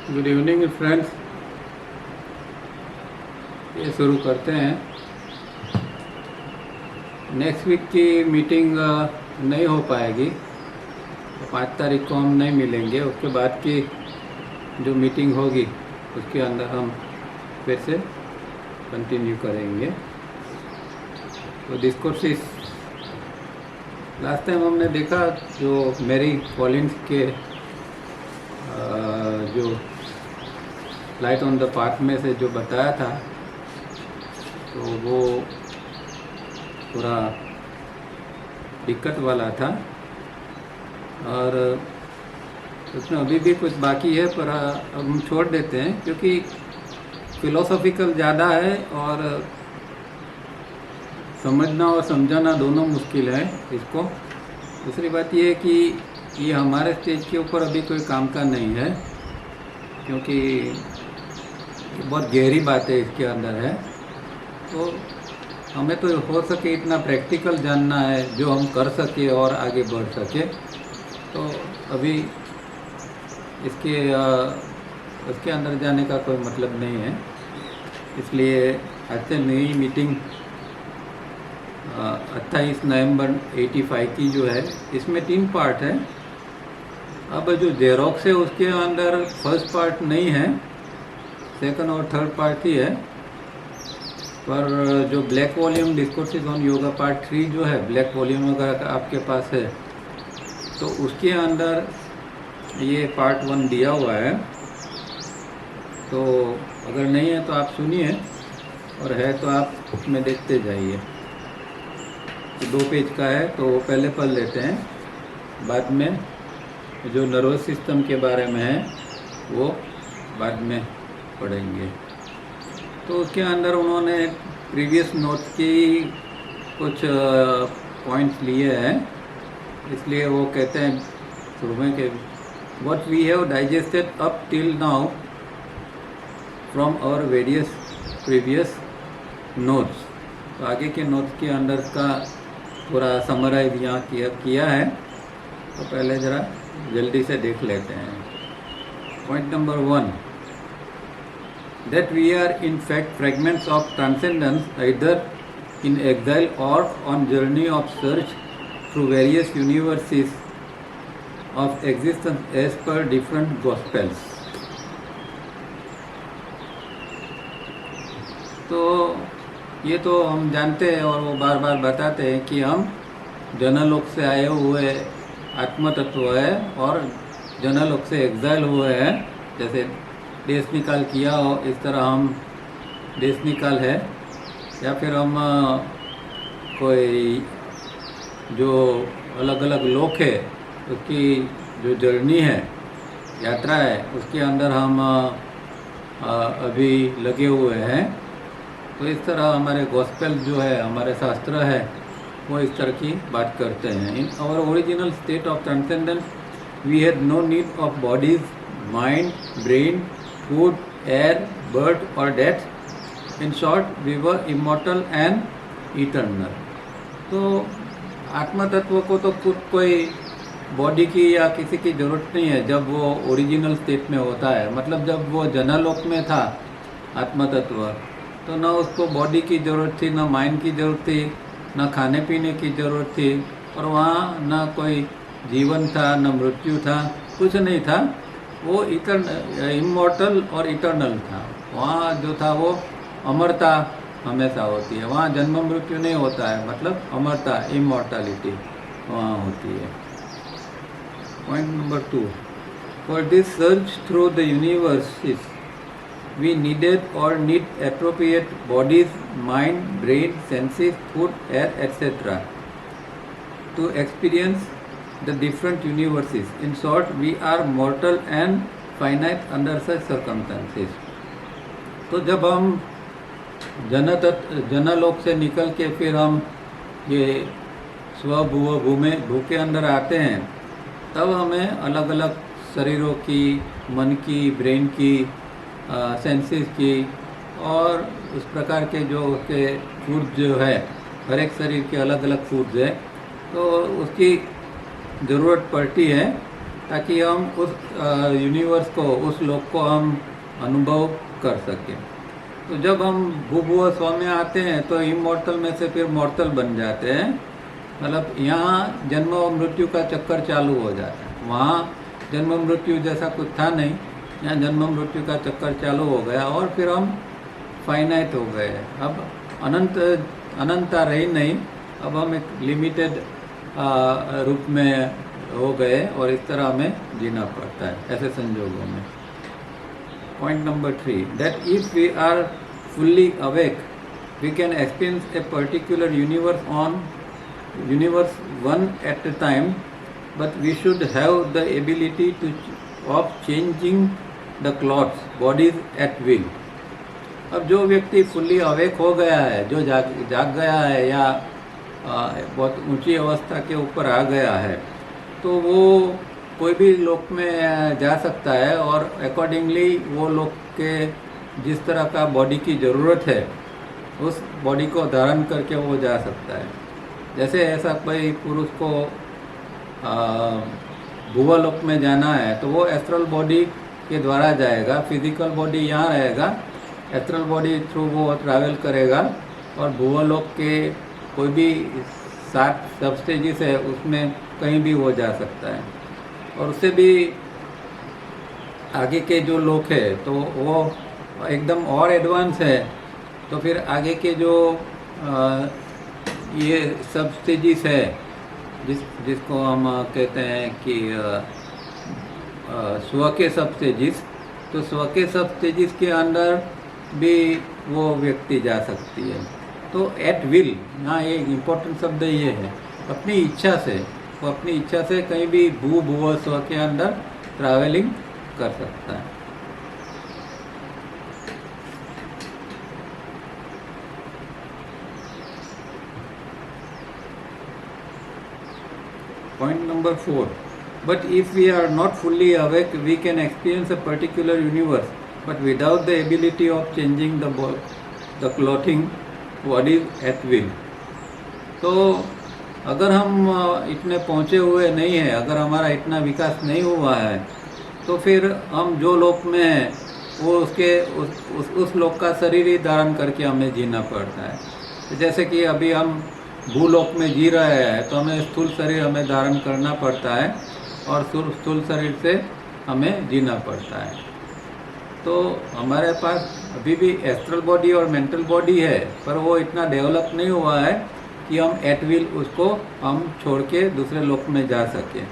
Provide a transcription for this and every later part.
Good evening friends. ये शुरू करते हैं। नेक्स्ट वीक की मीटिंग नहीं हो पाएगी, तो 5 तारीख को हम नहीं मिलेंगे। उसके बाद की जो मीटिंग होगी उसके अंदर हम फिर से कंटिन्यू करेंगे। तो डिस्कोर्सेस लास्ट टाइम हमने देखा जो मैरी कॉलिन्स के जो लाइट ऑन द पाथ में से जो बताया था, तो वो पूरा दिक्कत वाला था और उसमें अभी भी कुछ बाकी है, पर अब हम छोड़ देते हैं क्योंकि फिलोसॉफिकल ज़्यादा है और समझना और समझाना दोनों मुश्किल है इसको। दूसरी बात ये है कि ये हमारे स्टेज के ऊपर अभी कोई काम का नहीं है, क्योंकि बहुत गहरी बात है इसके अंदर है। तो हमें तो हो सके इतना प्रैक्टिकल जानना है जो हम कर सके और आगे बढ़ सके। तो अभी इसके अंदर जाने का कोई मतलब नहीं है। इसलिए आज से नई मीटिंग 28 नवंबर 85 की जो है, इसमें 3 पार्ट है। अब जो जेरोक्स है उसके अंदर फर्स्ट पार्ट नहीं है, सेकंड और थर्ड पार्ट ही है। पर जो black volume discourses on yoga part 3 जो है, ब्लैक वॉल्यूम अगर आपके पास है तो उसके अंदर ये पार्ट 1 दिया हुआ है। तो अगर नहीं है तो आप सुनिए, और है तो आप उसमें देखते जाइए। तो 2 पेज का है, तो पहले पढ़ लेते हैं, बाद में जो नर्वस सिस्टम के बारे में है वो बाद में पढ़ेंगे। तो उसके अंदर उन्होंने प्रीवियस नोट की कुछ पॉइंट्स लिए हैं, इसलिए वो कहते हैं शुरू में कि what we have digested up till now from our various previous notes. तो आगे के नोट्स के अंदर का पूरा समराइज यहाँ किया है। तो पहले ज़रा जल्दी से देख लेते हैं। Point number 1, that we are in fact fragments of transcendence, either in exile or on journey of search through various universes of existence as per different gospels. तो ये तो हम जानते हैं और वो बार बार बताते हैं कि हम जनलोक से आए हुए आत्म तत्व है और जनलोक से एग्जाइल हुए हैं। जैसे देश निकाल किया हो, इस तरह हम देश निकाल है, या फिर हम कोई जो अलग अलग लोक है उसकी जो जर्नी है, यात्रा है, उसके अंदर हम अभी लगे हुए हैं। तो इस तरह हमारे गॉस्पेल जो है, हमारे शास्त्र है, वो इस तरह की बात करते हैं। In our original state of transcendence we had no need of bodies, mind, brain, food, air, birth और death. In short we were immortal and eternal. तो आत्मा तत्व को तो खुद कोई बॉडी की या किसी की ज़रूरत नहीं है जब वो ओरिजिनल स्टेट में होता है। मतलब जब वो जनलोक में था आत्मा तत्व, तो ना उसको बॉडी की ज़रूरत थी, ना माइंड की ज़रूरत थी, ना खाने पीने की ज़रूरत थी, और वहाँ ना कोई जीवन था, ना मृत्यु था, कुछ नहीं था। वो इमॉर्टल और इटर्नल था। वहाँ जो था वो अमरता हमेशा होती है, वहाँ जन्म मृत्यु नहीं होता है, मतलब अमरता, इमॉर्टलिटी वहाँ होती है। Point number 2, for this search through the universes we needed or need appropriate bodies, mind, brain, senses, food, air, etc. to experience the different universes. In short, we are mortal and finite under such circumstances. तो जब हम जनलोक से निकल के फिर हम ये स्वभुव भू के अंदर आते हैं, तब हमें अलग अलग शरीरों की, मन की, ब्रेन की, सेंसेस की और उस प्रकार के जो उसके फूड जो है, हर एक शरीर के अलग अलग फूड्स है, तो उसकी ज़रूरत पड़ती है। ताकि हम उस यूनिवर्स को, उस लोक को हम अनुभव कर सकें। तो जब हम भूभुव स्व में आते हैं तो इमॉर्टल में से फिर मॉर्टल बन जाते हैं, मतलब यहाँ जन्म और मृत्यु का चक्कर चालू हो जाता है। वहाँ जन्म मृत्यु जैसा कुछ था नहीं, यहाँ जन्म मृत्यु का चक्कर चालू हो गया और फिर हम फाइनाइट हो गए। अब अनंतता रही नहीं, अब हम एक लिमिटेड रूप में हो गए और इस तरह हमें जीना पड़ता है ऐसे संजोगों में। Point number 3, that if we are fully awake we can experience a particular universe one at a time, but we should have the ability of changing the clothes bodies at will. अब जो व्यक्ति fully awake हो गया है, जो जाग गया है या बहुत ऊंची अवस्था के ऊपर आ गया है, तो वो कोई भी लोक में जा सकता है और अकॉर्डिंगली वो लोक के जिस तरह का बॉडी की ज़रूरत है उस बॉडी को धारण करके वो जा सकता है। जैसे ऐसा कोई पुरुष को भूवलोक में जाना है तो वो एस्ट्रल बॉडी के द्वारा जाएगा, फिजिकल बॉडी यहाँ रहेगा, एस्ट्रल बॉडी थ्रू वो ट्रैवल करेगा और भूवलोक के कोई भी 7 सब स्टेजेस है उसमें कहीं भी वो जा सकता है। और उससे भी आगे के जो लोक है तो वो एकदम और एडवांस है, तो फिर आगे के जो ये सब स्टेजेस है जिसको हम कहते हैं कि स्व के सब स्टेजेस, तो स्व के सब स्टेजेस के अंदर भी वो व्यक्ति जा सकती है। तो एट विल, यहाँ ये इम्पोर्टेंट शब्द ये है, अपनी इच्छा से, वो अपनी इच्छा से कहीं भी भूभुव स्व के अंदर ट्रैवलिंग कर सकता है। Point number 4, but if we are not fully awake we can experience a particular universe but without the ability of changing the clothing bodies at will. तो अगर हम इतने पहुँचे हुए नहीं हैं, अगर हमारा इतना विकास नहीं हुआ है, तो फिर हम जो लोक में हैं वो उस लोक का शरीर ही धारण करके हमें जीना पड़ता है। जैसे कि अभी हम भूलोक में जी रहे हैं तो हमें स्थूल शरीर हमें धारण करना पड़ता है और स्थूल शरीर से हमें जीना पड़ता है। तो हमारे पास अभी भी एस्ट्रल बॉडी और मेंटल बॉडी है, पर वो इतना डेवलप नहीं हुआ है कि हम एट विल उसको हम छोड़ के दूसरे लोक में जा सकें।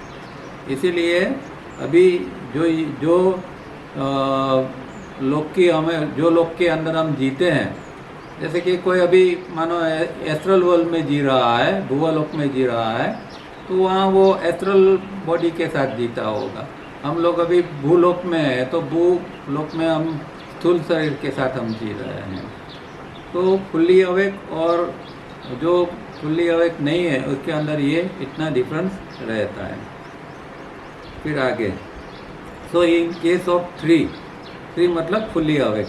इसीलिए अभी जो लोक के अंदर हम जीते हैं, जैसे कि कोई अभी मानो एस्ट्रल वर्ल्ड में जी रहा है, भूवलोक में जी रहा है, तो वहाँ वो एस्ट्रल बॉडी के साथ जीता होगा। हम लोग अभी भूलोक में हैं तो भूलोक में हम स्थूल शरीर के साथ हम जी रहे हैं। तो फुल्ली अवेक और जो फुल्ली अवेक नहीं है उसके अंदर ये इतना डिफरेंस रहता है। फिर आगे, सो इन केस ऑफ 3 मतलब fully awake,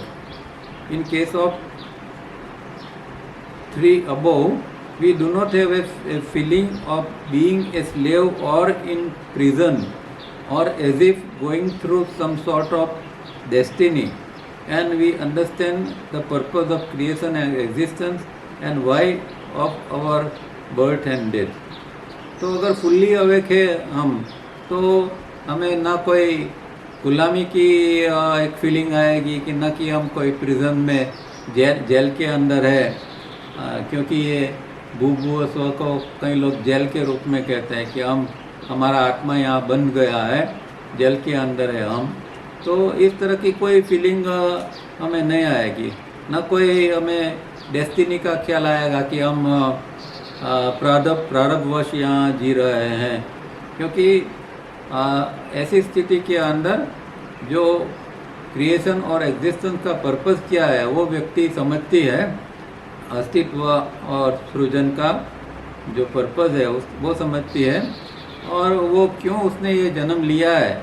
in case of 3 above, we do not have a feeling of being a slave or in prison or as if going through some sort of destiny, and we understand the purpose of creation and existence and why of our birth and death. तो अगर fully awake है हम, तो हमें ना कोई गुलामी की एक फीलिंग आएगी कि ना कि हम कोई प्रिजन में जेल के अंदर है, क्योंकि ये भूभुव स्व को कई लोग जेल के रूप में कहते हैं कि हमारा आत्मा यहाँ बंध गया है, जेल के अंदर है हम। तो इस तरह की कोई फीलिंग हमें नहीं आएगी, ना कोई हमें डेस्टिनी का ख्याल आएगा कि हम प्रारब्धवश यहाँ जी रहे हैं, क्योंकि ऐसी स्थिति के अंदर जो क्रिएशन और एग्जिस्टेंस का पर्पस क्या है वो व्यक्ति समझती है। अस्तित्व और सृजन का जो पर्पस है वो समझती है, और वो क्यों उसने ये जन्म लिया है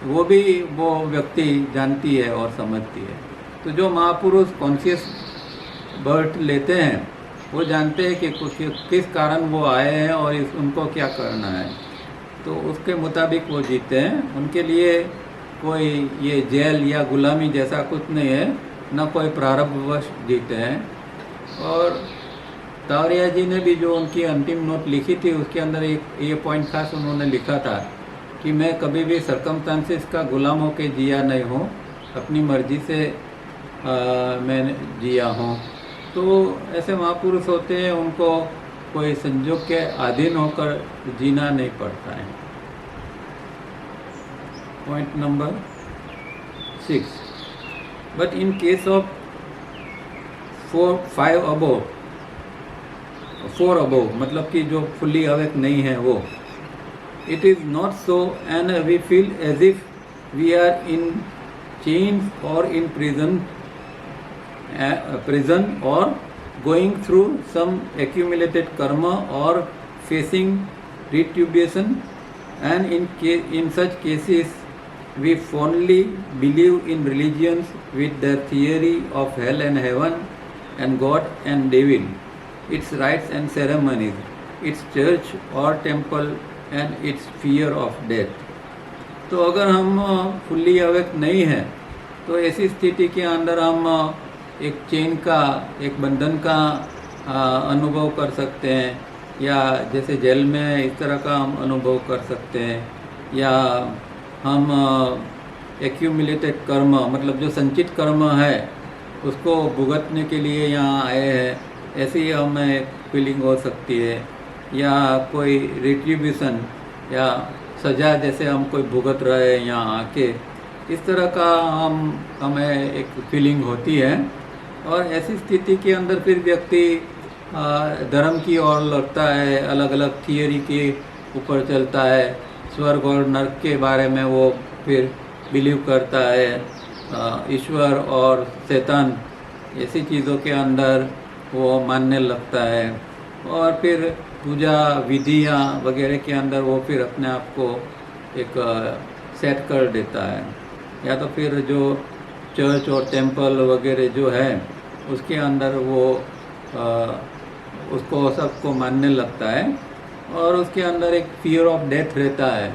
वो भी वो व्यक्ति जानती है और समझती है। तो जो महापुरुष कॉन्शियस बर्थ लेते हैं वो जानते हैं कि किस कारण वो आए हैं और उनको क्या करना है। तो उसके मुताबिक वो जीते हैं। उनके लिए कोई ये जेल या गुलामी जैसा कुछ नहीं है, न कोई प्रारब्धवश जीते हैं। और तावरिया जी ने भी जो उनकी अंतिम नोट लिखी थी उसके अंदर एक ये पॉइंट खास उन्होंने लिखा था कि मैं कभी भी सर्कमस्टांसेस का गुलाम होकर जिया नहीं हूँ, अपनी मर्जी से मैंने जिया हूँ। तो ऐसे महापुरुष होते हैं, उनको कोई संजोग के अधीन होकर जीना नहीं पड़ता है। Point number 6, but in case of 4 above मतलब कि जो फुल्ली अवेक नहीं है वो, it is not so and we feel as if we are in chains और in prison or going through some accumulated karma or facing retribution, and in such cases we fondly believe in religions with their theory of hell and heaven and God and devil, its rites and ceremonies, its church or temple and its fear of death। तो अगर हम fully awake नहीं हैं तो ऐसी स्थिति के अंदर हम एक चेन का, एक बंधन का अनुभव कर सकते हैं, या जैसे जेल में इस तरह का हम अनुभव कर सकते हैं, या हम एक्यूमुलेटेड कर्म मतलब जो संचित कर्म है उसको भुगतने के लिए यहाँ आए हैं, ऐसी हमें एक फीलिंग हो सकती है। या कोई रिट्रीब्यूशन या सज़ा जैसे हम कोई भुगत रहे हैं यहाँ आके, इस तरह का हमें एक फीलिंग होती है। और ऐसी स्थिति के अंदर फिर व्यक्ति धर्म की ओर लगता है, अलग अलग थियरी के ऊपर चलता है, स्वर्ग और नरक के बारे में वो फिर बिलीव करता है, ईश्वर और शैतान ऐसी चीज़ों के अंदर वो मानने लगता है, और फिर पूजा विधियाँ वगैरह के अंदर वो फिर अपने आप को एक सेट कर देता है। या तो फिर जो चर्च और टेम्पल वगैरह जो है उसके अंदर वो उसको सबको मानने लगता है, और उसके अंदर एक फियर ऑफ डेथ रहता है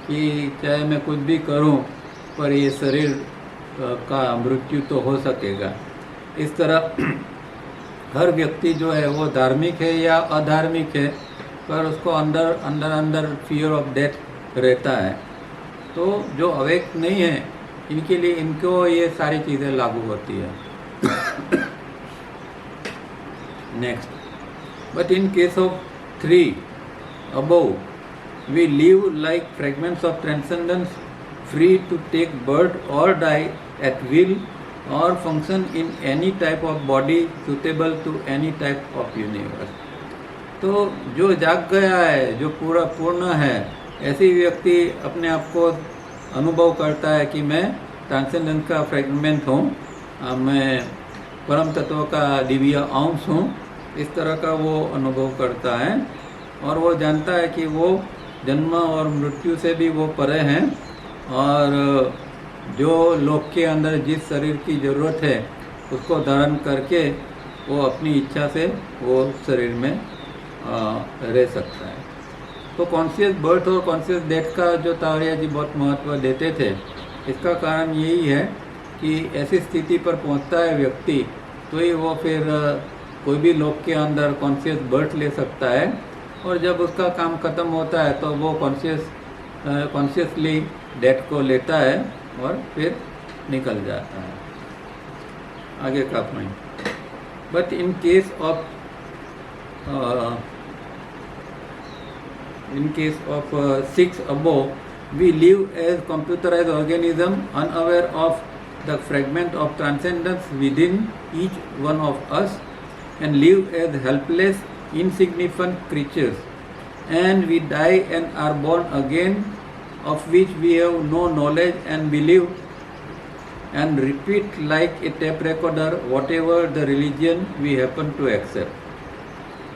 कि चाहे मैं कुछ भी करूं पर ये शरीर का मृत्यु तो हो सकेगा। इस तरह हर व्यक्ति जो है वो धार्मिक है या अधार्मिक है, पर उसको अंदर फियर ऑफ डेथ रहता है। तो जो अवेक नहीं है इनके लिए इनको ये सारी चीज़ें लागू होती है। Next, but in case of 3 above we live like fragments of transcendence, free to take birth और डाई एट विल और function in any type of body suitable to any type of universe. तो जो जाग गया है, जो पूरा पूर्ण है, ऐसी व्यक्ति अपने आप को अनुभव करता है कि मैं ट्रांसेंडेंस का फ्रेगमेंट हूँ, मैं परम तत्व का दिव्य अंश हूँ। इस तरह का वो अनुभव करता है, और वो जानता है कि वो जन्म और मृत्यु से भी वो परे हैं, और जो लोक के अंदर जिस शरीर की ज़रूरत है उसको धारण करके वो अपनी इच्छा से वो शरीर में रह सकता है। तो कॉन्शियस बर्थ और कॉन्शियस डेथ का जो तावरिया जी बहुत महत्व देते थे, इसका कारण यही है कि ऐसी स्थिति पर पहुंचता है व्यक्ति तो ही वो फिर कोई भी लोक के अंदर कॉन्शियस बर्थ ले सकता है, और जब उसका काम ख़त्म होता है तो वो कॉन्शियसली डेथ को लेता है और फिर निकल जाता है। आगे का point, but in case of 6 above, we live as computerized organism, unaware of the fragment of transcendence within each one of us, and live as helpless, insignificant creatures. And we die and are born again, of which we have no knowledge, and believe and repeat like a tape recorder whatever the religion we happen to accept.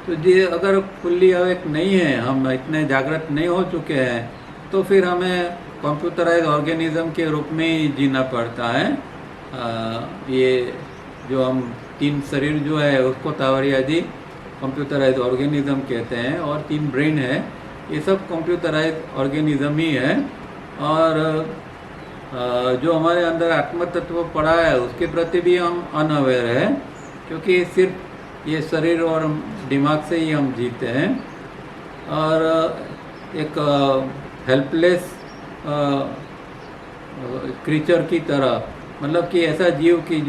तो ये अगर fully awake नहीं है, हम इतने जागृत नहीं हो चुके हैं, तो फिर हमें कंप्यूटराइज ऑर्गेनिज्म के रूप में ही जीना पड़ता है। ये जो हम 3 शरीर जो है उसको तावरिया जी कंप्यूटराइज ऑर्गेनिज्म कहते हैं, और 3 ब्रेन है ये सब कंप्यूटराइज ऑर्गेनिज्म ही है। और जो हमारे अंदर आत्म तत्व पड़ा है उसके प्रति भी हम अनअवेयर है, क्योंकि सिर्फ ये शरीर और दिमाग से ही हम जीते हैं। और एक हेल्पलेस क्रीचर की तरह, मतलब कि ऐसा जीव की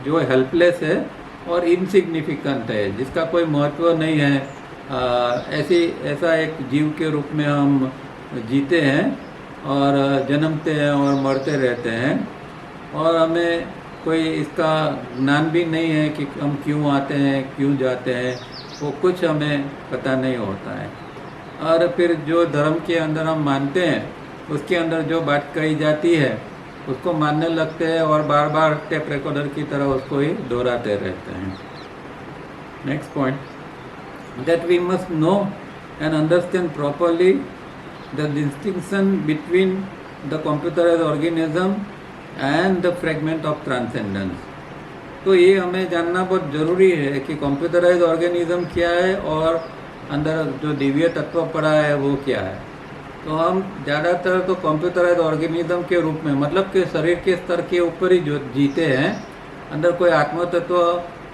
जो हेल्पलेस है और इनसिग्निफिकेंट है, जिसका कोई महत्व नहीं है, ऐसा एक जीव के रूप में हम जीते हैं और जन्मते हैं और मरते रहते हैं। और हमें कोई इसका ज्ञान भी नहीं है कि हम क्यों आते हैं क्यों जाते हैं, वो कुछ हमें पता नहीं होता है। और फिर जो धर्म के अंदर हम मानते हैं उसके अंदर जो बात कही जाती है उसको मानने लगते हैं और बार बार टेप रिकॉर्डर की तरह उसको ही दोहराते रहते हैं। Next point, that we must know and understand properly the distinction between the computerized organism and the fragment of transcendence। तो ये हमें जानना बहुत ज़रूरी है कि कंप्यूटराइज ऑर्गेनिज्म क्या है और अंदर जो दिव्य तत्व पड़ा है वो क्या है। तो हम ज़्यादातर तो कंप्यूटराइज ऑर्गेनिज्म के रूप में, मतलब कि शरीर के स्तर के ऊपर ही जो जीते हैं, अंदर कोई आत्म तत्व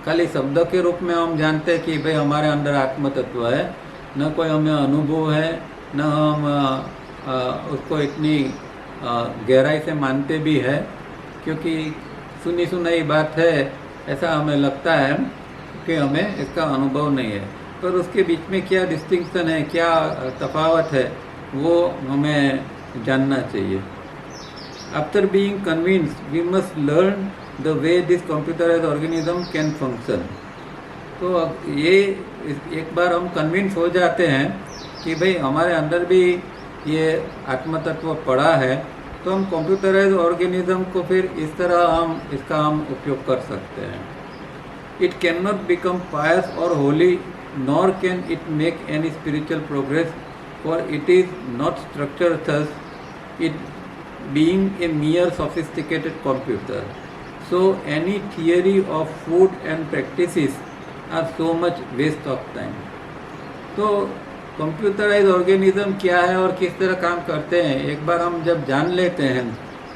खाली शब्द के रूप में हम जानते हैं कि भाई हमारे अंदर आत्म तत्व है, न कोई हमें अनुभव है, न हम उसको इतनी गहराई से मानते भी है, क्योंकि सुनी सुनाई बात है ऐसा हमें लगता है कि हमें इसका अनुभव नहीं है। पर उसके बीच में क्या डिस्टिंक्शन है, क्या तफावत है, वो हमें जानना चाहिए। After being convinced we must learn the way this computerized organism can function। तो अब ये एक बार हम कन्विंस हो जाते हैं कि भाई हमारे अंदर भी ये आत्म तत्व पड़ा है, तो हम कंप्यूटराइज ऑर्गेनिज्म को फिर इस तरह इसका हम उपयोग कर सकते हैं। इट कैन नॉट बिकम पायस और Holi, nor can it make any spiritual progress, for it is not structure thus, it being a मियर sophisticated computer. So any theory of food and practices are so much waste of time। तो computerise organism क्या है और किस तरह काम करते हैं एक बार हम जब जान लेते हैं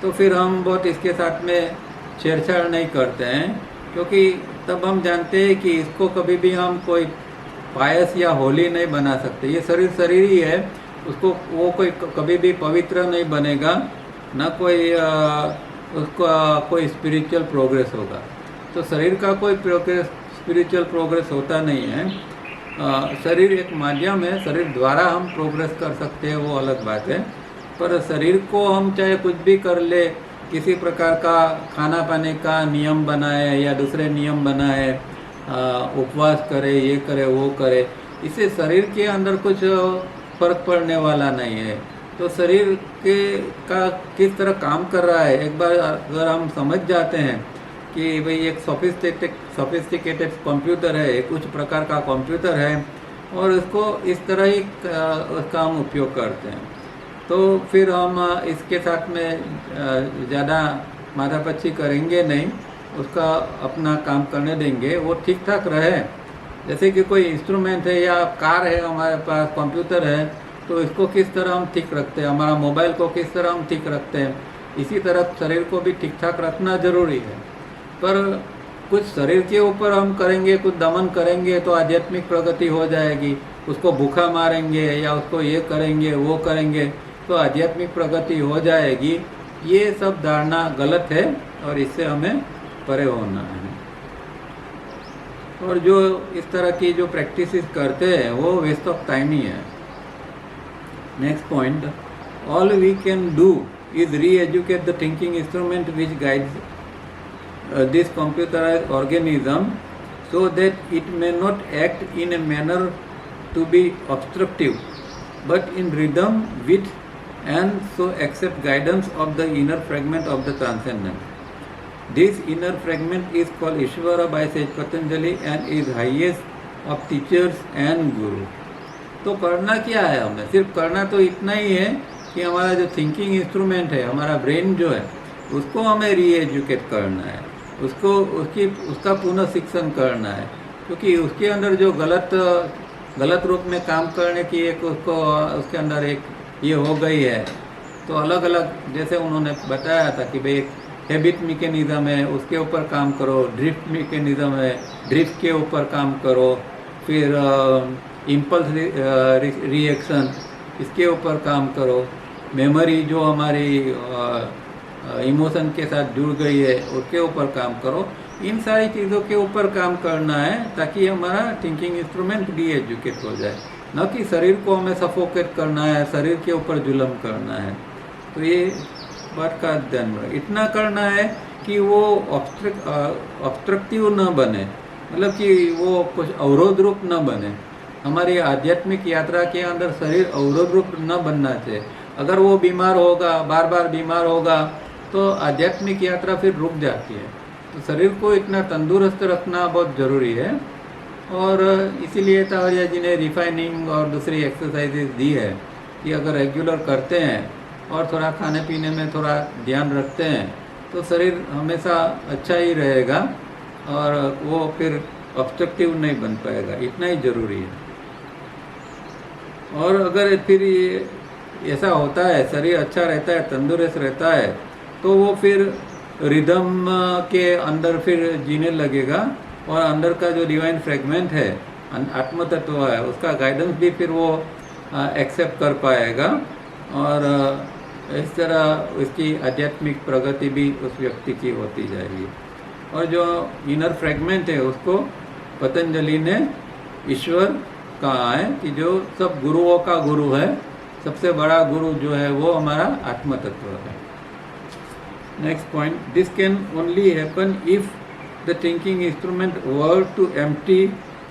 तो फिर हम बहुत इसके साथ में छेड़छाड़ नहीं करते हैं, क्योंकि तब हम जानते हैं कि इसको कभी भी हम कोई पायस या होली नहीं बना सकते। ये शरीर ही है, उसको वो कोई कभी भी पवित्र नहीं बनेगा, ना कोई उसका कोई स्पिरिचुअल प्रोग्रेस होगा। तो शरीर का कोई स्पिरिचुअल प्रोग्रेस होता नहीं है। शरीर एक माध्यम है, शरीर द्वारा हम प्रोग्रेस कर सकते हैं, वो अलग बात है। पर शरीर को हम चाहे कुछ भी कर ले, किसी प्रकार का खाना पाने का नियम बनाए या दूसरे नियम बनाए, उपवास करे, ये करे वो करे, इससे शरीर के अंदर कुछ फर्क पड़ने वाला नहीं है। तो शरीर का किस तरह काम कर रहा है एक बार अगर हम समझ जाते हैं कि भाई एक सोफिस्टिकेटेड कंप्यूटर है, एक उच्च प्रकार का कंप्यूटर है और इसको इस तरह ही उसका हम उपयोग करते हैं, तो फिर हम इसके साथ में ज़्यादा माथापच्ची करेंगे नहीं, उसका अपना काम करने देंगे, वो ठीक ठाक रहे। जैसे कि कोई इंस्ट्रूमेंट है या कार है हमारे पास, कंप्यूटर है, तो इसको किस तरह हम ठीक रखते हैं, हमारा मोबाइल को किस तरह हम ठीक रखते हैं, इसी तरह शरीर को भी ठीक ठाक रखना जरूरी है। पर कुछ शरीर के ऊपर हम करेंगे, कुछ दमन करेंगे तो आध्यात्मिक प्रगति हो जाएगी, उसको भूखा मारेंगे या उसको ये करेंगे वो करेंगे तो आध्यात्मिक प्रगति हो जाएगी, ये सब धारणा गलत है और इससे हमें परे होना है। और जो इस तरह की जो प्रैक्टिस करते हैं वो वेस्ट ऑफ टाइम ही है। Next point, all we can do is re-educate the thinking instrument which guides this computerized organism so that it may not act in a manner to be obstructive, but in rhythm with and so accept guidance of the inner fragment of the transcendent. This inner fragment is called Ishvara by Sage Patanjali and is highest of teachers and guru। तो करना क्या है हमें, सिर्फ करना तो इतना ही है कि हमारा जो थिंकिंग इंस्ट्रूमेंट है, हमारा ब्रेन जो है, उसको हमें री एजुकेट करना है, उसका पुनः शिक्षण करना है, क्योंकि उसके अंदर जो गलत गलत रूप में काम करने की एक उसको उसके अंदर एक ये हो गई है। तो अलग अलग जैसे उन्होंने बताया था कि भाई हैबिट मैकेनिज्म है उसके ऊपर काम करो, ड्रिफ्ट मैकेनिज्म है ड्रिफ्ट के ऊपर काम करो, फिर इम्पल्स रिएक्शन इसके ऊपर काम करो, मेमोरी जो हमारी इमोशन के साथ जुड़ गई है उसके ऊपर काम करो। इन सारी चीज़ों के ऊपर काम करना है ताकि हमारा थिंकिंग इंस्ट्रूमेंट भी एजुकेट हो जाए, न कि शरीर को हमें सफोकेट करना है, शरीर के ऊपर जुल्म करना है। तो ये बात का ध्यान रखें। इतना करना है कि वो ऑब्स्ट्रक्टिव न बने, मतलब कि वो कुछ अवरोध रूप न बने। हमारी आध्यात्मिक यात्रा के अंदर शरीर अवरोध रूप न बनना चाहिए। अगर वो बीमार होगा, बार बार बीमार होगा, तो आध्यात्मिक यात्रा फिर रुक जाती है। तो शरीर को इतना तंदुरुस्त रखना बहुत ज़रूरी है, और इसीलिए तावरिया जी ने रिफाइनिंग और दूसरी एक्सरसाइजेज दी है कि अगर रेगुलर करते हैं और थोड़ा खाने पीने में थोड़ा ध्यान रखते हैं तो शरीर हमेशा अच्छा ही रहेगा और वो फिर ऑब्स्ट्रक्टिव नहीं बन पाएगा। इतना ही ज़रूरी है। और अगर फिर ये ऐसा होता है, शरीर अच्छा रहता है, तंदुरुस्त रहता है, तो वो फिर रिदम के अंदर फिर जीने लगेगा, और अंदर का जो डिवाइन फ्रेगमेंट है, आत्म तत्व है, उसका गाइडेंस भी फिर वो एक्सेप्ट कर पाएगा, और इस तरह उसकी आध्यात्मिक प्रगति भी उस व्यक्ति की होती जाएगी। और जो इनर फ्रेगमेंट है उसको पतंजलि ने ईश्वर कहा है कि जो सब गुरुओं का गुरु है, सबसे बड़ा गुरु जो है वो हमारा आत्म तत्व है। Next point, this can only happen if the thinking instrument were to empty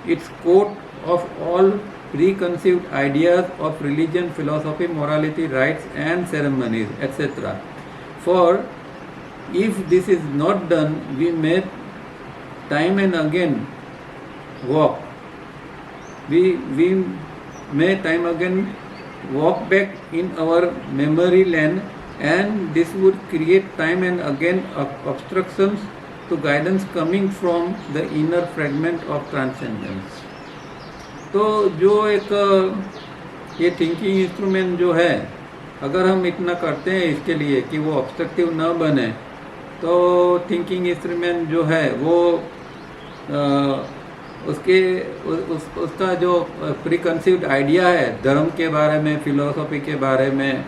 its coat of all preconceived ideas of religion, philosophy, morality, rites and ceremonies, etc. For if this is not done, we may time and again walk. We may time again walk back in our memory lane, and this would create time and again obstructions to guidance coming from the inner fragment of transcendence. तो जो एक ये thinking instrument जो है, अगर हम इतना करते हैं इसके लिए कि वो ऑब्स्ट्रक्टिव न बने, तो थिंकिंग इंस्ट्रूमेंट जो है वो उसका जो प्रीकंसीव्ड आइडिया है धर्म के बारे में, फिलोसफी के बारे में,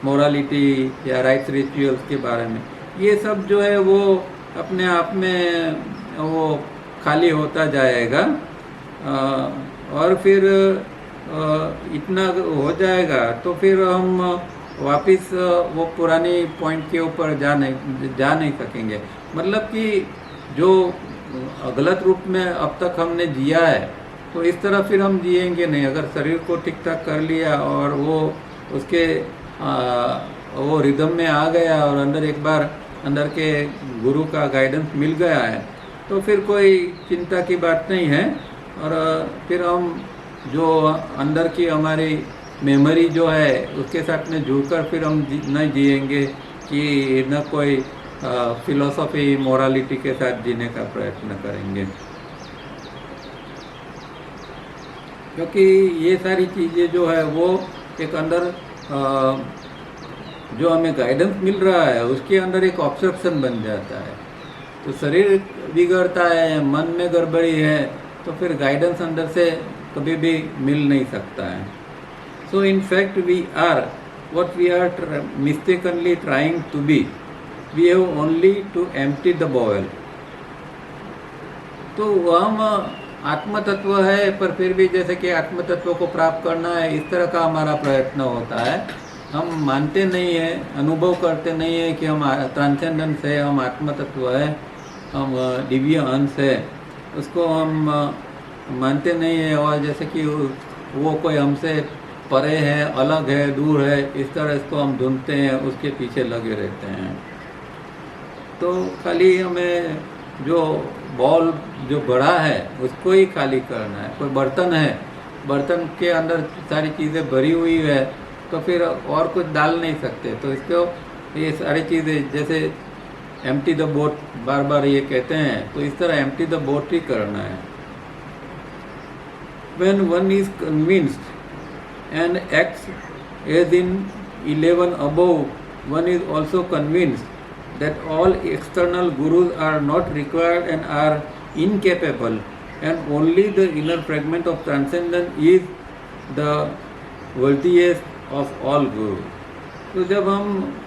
मोरालिटी या राइट्स रिचुअल्स के बारे में, ये सब जो है वो अपने आप में वो खाली होता जाएगा, और फिर इतना हो जाएगा तो फिर हम वापस वो पुरानी पॉइंट के ऊपर जा नहीं सकेंगे। मतलब कि जो गलत रूप में अब तक हमने जिया है, तो इस तरह फिर हम जिएंगे नहीं। अगर शरीर को ठीक ठाक कर लिया और वो उसके वो रिदम में आ गया और अंदर एक बार अंदर के गुरु का गाइडेंस मिल गया है, तो फिर कोई चिंता की बात नहीं है। और फिर हम जो अंदर की हमारी मेमोरी जो है उसके साथ में जुड़कर फिर हम नहीं जिएंगे कि न कोई फिलोसफी मोरालिटी के साथ जीने का प्रयत्न करेंगे, क्योंकि ये सारी चीज़ें जो है वो एक अंदर जो हमें गाइडेंस मिल रहा है उसके अंदर एक ऑब्स्ट्रक्शन बन जाता है। तो शरीर बिगड़ता है, मन में गड़बड़ी है, तो फिर गाइडेंस अंदर से कभी भी मिल नहीं सकता है। So in fact we are what we are mistakenly trying to be, we have only to empty the boil. तो हम आत्म तत्व है, पर फिर भी जैसे कि आत्म तत्व को प्राप्त करना है, इस तरह का हमारा प्रयत्न होता है। हम मानते नहीं है, अनुभव करते नहीं है कि हम ट्रांसेंडेंस है, हम आत्म तत्व है, हम दिव्य अंश है, उसको हम मानते नहीं है। और जैसे कि वो कोई हमसे परे है, अलग है, दूर है, इस तरह इसको हम ढूंढते हैं, उसके पीछे लगे रहते हैं। तो खाली हमें जो बॉल जो बड़ा है उसको ही खाली करना है। कोई बर्तन है, बर्तन के अंदर सारी चीज़ें भरी हुई है, तो फिर और कुछ डाल नहीं सकते। तो इसको ये सारी चीज़ें जैसे एम्प्टी द बोट बार बार ये कहते हैं, तो इस तरह एम्प्टी द बोट ही करना है। When one is convinced and acts as in 11 above, one is also convinced that all external gurus are not required and are incapable, and only the inner fragment of transcendence is the worthiest of all gurus. तो जब हम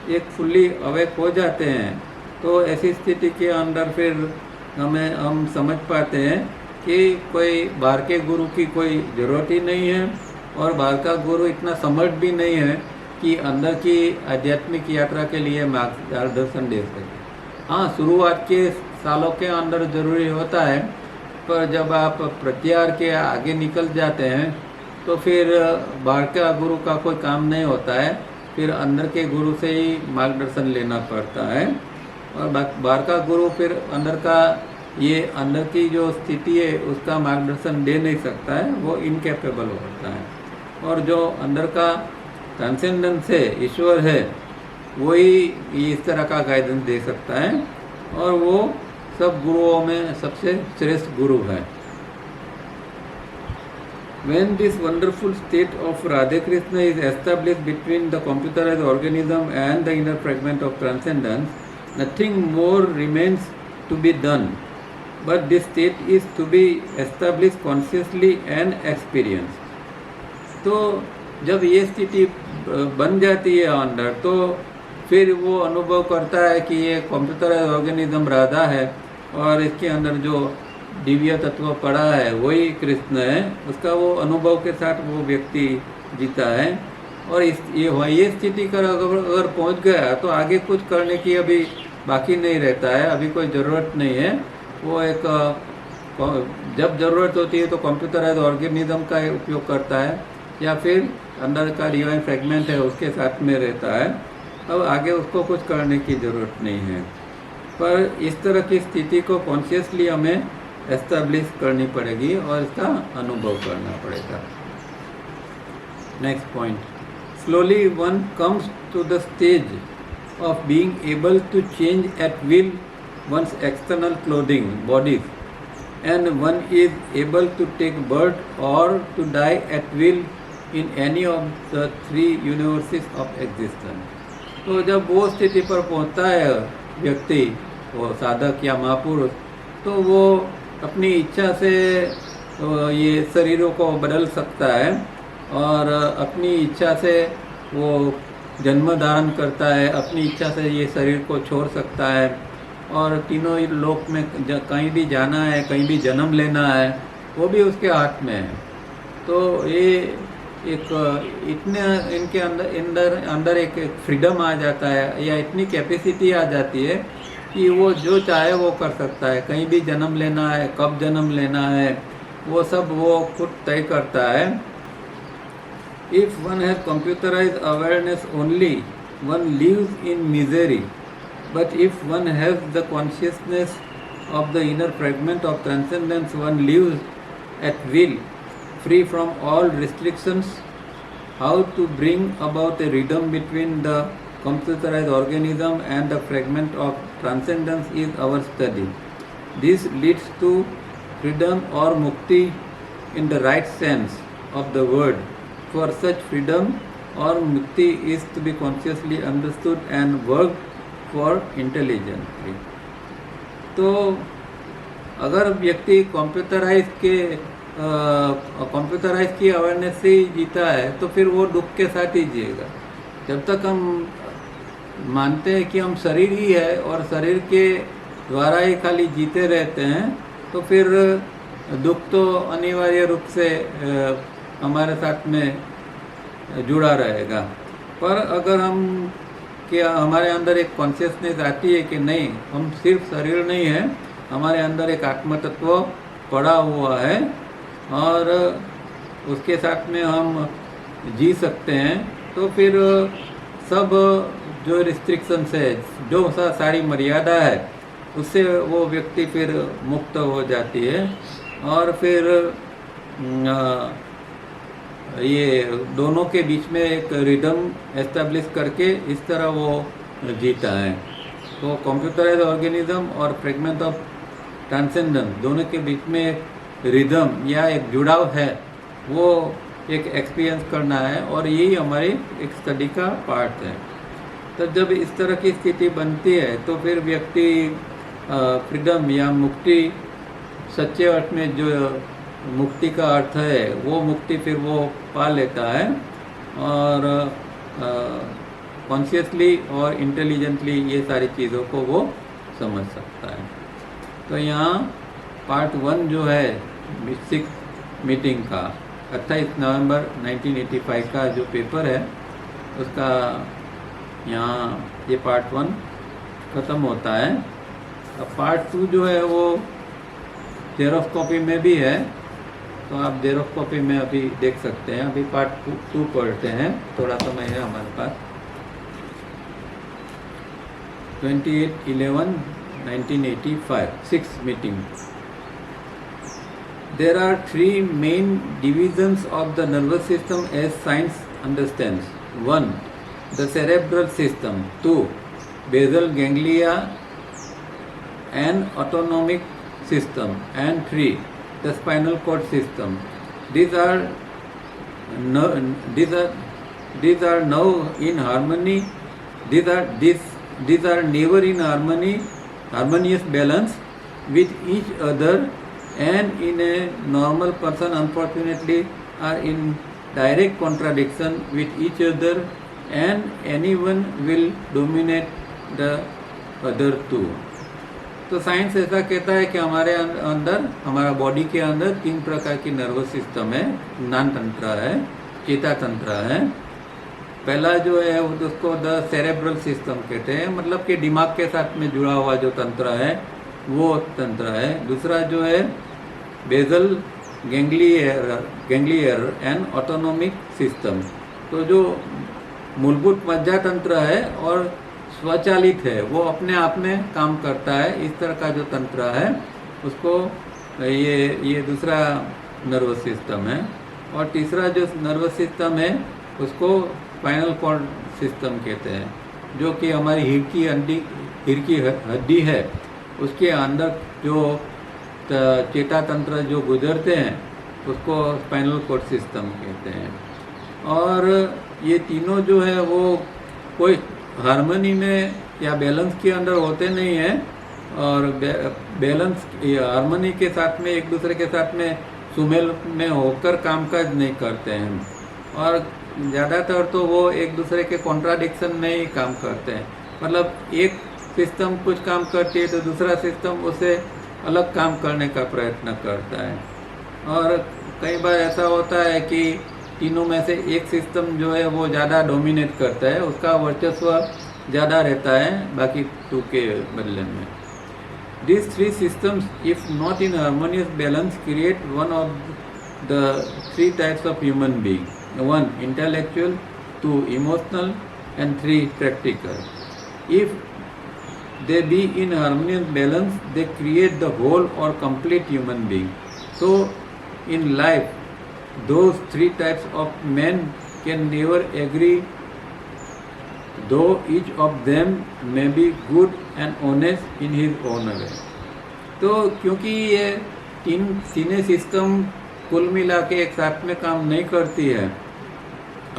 एक fully awake हो जाते हैं तो ऐसी स्थिति के अंदर फिर हम समझ पाते हैं कि कोई बाहर के गुरु की कोई ज़रूरत ही नहीं है, और बाहर का गुरु इतना समर्थ भी नहीं है कि अंदर की आध्यात्मिक यात्रा के लिए मार्गदर्शन दे सके। हाँ, शुरुआत के सालों के अंदर ज़रूरी होता है, पर जब आप प्रत्याहार के आगे निकल जाते हैं तो फिर बाहर का गुरु का कोई काम नहीं होता है, फिर अंदर के गुरु से ही मार्गदर्शन लेना पड़ता है। और बाहर का गुरु फिर अंदर का ये अंदर की जो स्थिति है उसका मार्गदर्शन दे नहीं सकता है, वो इनकेपेबल होता है। और जो अंदर का ट्रांसेंडेंस है, ईश्वर है, वही इस तरह का गाइडेंस दे सकता है, और वो सब गुरुओं में सबसे श्रेष्ठ गुरु है। When this wonderful state of Radha Krishna is established between the computerized organism and the inner fragment of transcendence, nothing more remains to be done, but this state is to be established consciously and experienced. तो जब ये स्थिति बन जाती है अंदर, तो फिर वो अनुभव करता है कि ये कंप्यूटराइज्ड ऑर्गेनिज्म राधा है और इसके अंदर जो दिव्य तत्व पड़ा है वही कृष्ण है। उसका वो अनुभव के साथ वो व्यक्ति जीता है, और ये स्थिति कर अगर पहुंच गया तो आगे कुछ करने की अभी बाकी नहीं रहता है, अभी कोई ज़रूरत नहीं है। वो एक जब ज़रूरत होती है तो कंप्यूटराइज्ड ऑर्गेनिज्म का उपयोग करता है, या फिर अंदर का डिवाइन फ्रेगमेंट है उसके साथ में रहता है। अब आगे उसको कुछ करने की ज़रूरत नहीं है, पर इस तरह की स्थिति को कॉन्शियसली हमें एस्टेब्लिश करनी पड़ेगी और इसका अनुभव करना पड़ेगा। Next point, slowly one comes to the stage of being able to change at will one's external clothing bodies, and one is able to take birth और to die at will in any of the 3 universes of existence. तो जब वो स्थिति पर पहुंचता है व्यक्ति, वो साधक या महापुरुष, तो वो अपनी इच्छा से ये शरीरों को बदल सकता है, और अपनी इच्छा से वो जन्म धारण करता है, अपनी इच्छा से ये शरीर को छोड़ सकता है, और तीनों लोक में कहीं भी जाना है, कहीं भी जन्म लेना है, वो भी उसके हाथ में है। तो ये एक इतने इनके अंदर एक फ्रीडम आ जाता है, या इतनी कैपेसिटी आ जाती है कि वो जो चाहे वो कर सकता है। कहीं भी जन्म लेना है, कब जन्म लेना है, वो सब वो खुद तय करता है। If one has computerised awareness only, one lives in misery, but if one has the consciousness of the inner fragment of transcendence, one lives at will, free from all restrictions. How to bring about a rhythm between the computerized organism and the fragment of transcendence is our study. This leads to freedom or mukti in the right sense of the word. For such freedom or mukti is to be consciously understood and worked for intelligently. तो अगर व्यक्ति computerise की awareness से ही जीता है तो फिर वो दुख के साथ ही जिएगा। जब तक हम मानते हैं कि हम शरीर ही है और शरीर के द्वारा ही खाली जीते रहते हैं, तो फिर दुख तो अनिवार्य रूप से हमारे साथ में जुड़ा रहेगा। पर अगर हमारे अंदर एक कॉन्शियसनेस आती है कि नहीं, हम सिर्फ शरीर नहीं है, हमारे अंदर एक आत्म तत्व पड़ा हुआ है और उसके साथ में हम जी सकते हैं, तो फिर सब जो रिस्ट्रिक्शंस है, जो सारी मर्यादा है, उससे वो व्यक्ति फिर मुक्त हो जाती है, और फिर ये दोनों के बीच में एक रिदम एस्टेब्लिश करके इस तरह वो जीता है। तो कंप्यूटराइज्ड ऑर्गेनिज्म और फ्रेगमेंट ऑफ ट्रांसेंडेंस दोनों के बीच में एक रिदम या एक जुड़ाव है, वो एक एक्सपीरियंस करना है, और यही हमारी एक स्टडी का पार्ट है। तो जब इस तरह की स्थिति बनती है तो फिर व्यक्ति फ्रीडम या मुक्ति, सच्चे अर्थ में जो मुक्ति का अर्थ है वो मुक्ति फिर वो पा लेता है, और कॉन्शियसली और इंटेलिजेंटली ये सारी चीज़ों को वो समझ सकता है। तो यहाँ पार्ट 1 जो है मिस्टिक मीटिंग का 28 नवंबर 1985 का जो पेपर है उसका यहाँ ये पार्ट 1 ख़त्म होता है। अब पार्ट 2 जो है वो जेरोक्स कॉपी में भी है, तो आप जेरोक्स कॉपी में अभी देख सकते हैं। अभी पार्ट 2 पढ़ते हैं, थोड़ा समय है हमारे पास। 28/11/1985 6th meeting. There are 3 main divisions of the nervous system as science understands. 1. The cerebral system. 2. Basal ganglia and autonomic system. And 3. The spinal cord system. These are now in harmony. These are never in harmonious balance with each other, and in a normal person unfortunately are in direct contradiction with each other, and anyone will dominate the other two. तो science ऐसा कहता है कि हमारे अंदर, हमारा body के अंदर 3 प्रकार की नर्वस सिस्टम है। ज्ञान तंत्र है, चेता तंत्र है। पहला जो है उसको द सेरेब्रल सिस्टम कहते हैं, मतलब कि दिमाग के साथ में जुड़ा हुआ जो तंत्र है वो तंत्र है। दूसरा जो है बेजल गैंग्लियर एंड ऑटोनोमिक सिस्टम, तो जो मूलभूत मज्जा तंत्र है और स्वचालित है, वो अपने आप में काम करता है, इस तरह का जो तंत्र है उसको ये दूसरा नर्वस सिस्टम है। और तीसरा जो नर्वस सिस्टम है उसको स्पाइनल कॉर्ड सिस्टम कहते हैं, जो कि हमारी रीढ़ की हड्डी है उसके अंदर जो चेता तंत्र जो गुजरते हैं उसको स्पाइनल कॉर्ड सिस्टम कहते हैं। और ये तीनों जो है वो कोई हार्मनी में या बैलेंस के अंदर होते नहीं हैं, और बैलेंस हार्मनी के साथ में एक दूसरे के साथ में सुमेल में होकर कामकाज नहीं करते हैं, और ज़्यादातर तो वो एक दूसरे के कॉन्ट्राडिक्शन में ही काम करते हैं। मतलब एक सिस्टम कुछ काम करती है तो दूसरा सिस्टम उसे अलग काम करने का प्रयत्न करता है। और कई बार ऐसा होता है कि तीनों में से एक सिस्टम जो है वो ज़्यादा डोमिनेट करता है, उसका वर्चस्व ज़्यादा रहता है बाकी 2 के बदले में। These 3 systems, if not in harmonious balance, create one of the 3 types of human being. 1. Intellectual, 2. Emotional, and 3. Practical. If they be in harmonious balance, they create the whole or complete human being. So, in life, those 3 types of men can never agree, though each of them may be good and honest in his own way. तो क्योंकि ये तीनों system कुल मिला के एक साथ में काम नहीं करती है,